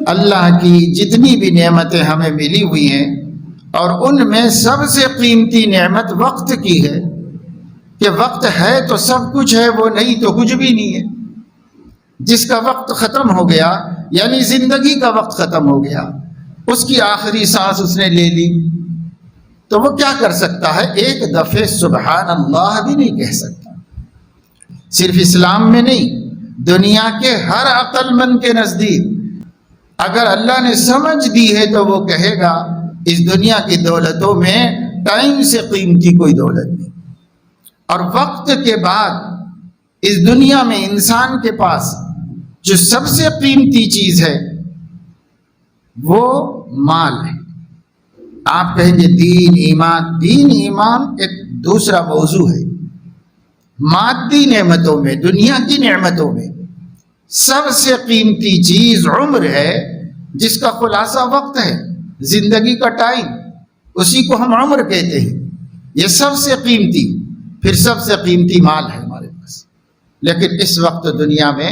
اللہ کی جتنی بھی نعمتیں ہمیں ملی ہوئی ہیں، اور ان میں سب سے قیمتی نعمت وقت کی ہے کہ وقت ہے تو سب کچھ ہے، وہ نہیں تو کچھ بھی نہیں ہے۔ جس کا وقت ختم ہو گیا یعنی زندگی کا وقت ختم ہو گیا، اس کی آخری سانس اس نے لے لی، تو وہ کیا کر سکتا ہے؟ ایک دفعہ سبحان اللہ بھی نہیں کہہ سکتا۔ صرف اسلام میں نہیں، دنیا کے ہر عقل مند کے نزدیک اگر اللہ نے سمجھ دی ہے تو وہ کہے گا اس دنیا کی دولتوں میں ٹائم سے قیمتی کوئی دولت نہیں۔ اور وقت کے بعد اس دنیا میں انسان کے پاس جو سب سے قیمتی چیز ہے وہ مال ہے۔ آپ کہیں گے دین ایمان، دین ایمان ایک دوسرا موضوع ہے۔ مادی نعمتوں میں، دنیا کی نعمتوں میں سب سے قیمتی چیز عمر ہے، جس کا خلاصہ وقت ہے، زندگی کا ٹائم، اسی کو ہم عمر کہتے ہیں۔ یہ سب سے قیمتی، پھر سب سے قیمتی مال ہے ہمارے پاس۔ لیکن اس وقت دنیا میں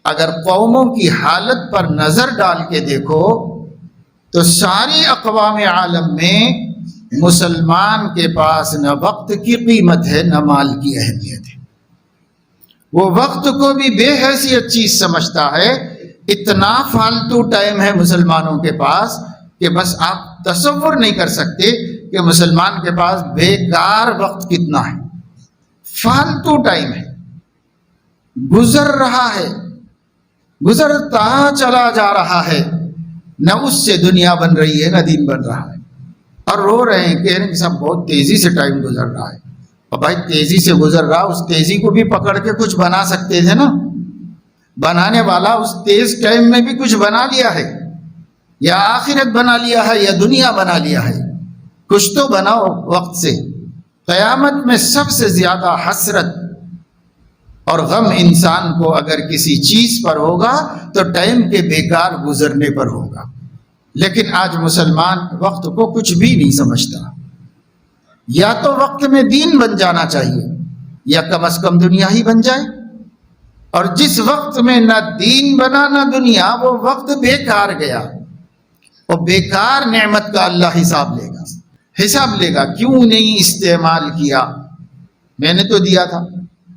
اگر قوموں کی حالت پر نظر ڈال کے دیکھو تو ساری اقوام عالم میں مسلمان کے پاس نہ وقت کی قیمت ہے نہ مال کی اہمیت ہے۔ وہ وقت کو بھی بے حیثیت چیز سمجھتا ہے۔ اتنا فالتو ٹائم ہے مسلمانوں کے پاس کہ بس آپ تصور نہیں کر سکتے کہ مسلمان کے پاس بیکار وقت کتنا ہے۔ فالتو ٹائم ہے، گزر رہا ہے، گزرتا چلا جا رہا ہے، نہ اس سے دنیا بن رہی ہے نہ دین بن رہا ہے۔ اور رو رہے ہیں، کہہ رہے ہیں کہ صاحب بہت تیزی سے ٹائم گزر رہا ہے۔ اور بھائی تیزی سے گزر رہا، اس تیزی کو بھی پکڑ کے کچھ بنا سکتے تھے نا۔ بنانے والا اس تیز ٹائم میں بھی کچھ بنا لیا ہے، یا آخرت بنا لیا ہے یا دنیا بنا لیا ہے۔ کچھ تو بناؤ وقت سے۔ قیامت میں سب سے زیادہ حسرت اور غم انسان کو اگر کسی چیز پر ہوگا تو ٹائم کے بیکار گزرنے پر ہوگا۔ لیکن آج مسلمان وقت کو کچھ بھی نہیں سمجھتا۔ یا تو وقت میں دین بن جانا چاہیے یا کم از کم دنیا ہی بن جائے، اور جس وقت میں نہ دین بنا نہ دنیا، وہ وقت بیکار گیا۔ وہ بیکار نعمت کا اللہ حساب لے گا، حساب لے گا، کیوں نہیں استعمال کیا؟ میں نے تو دیا تھا،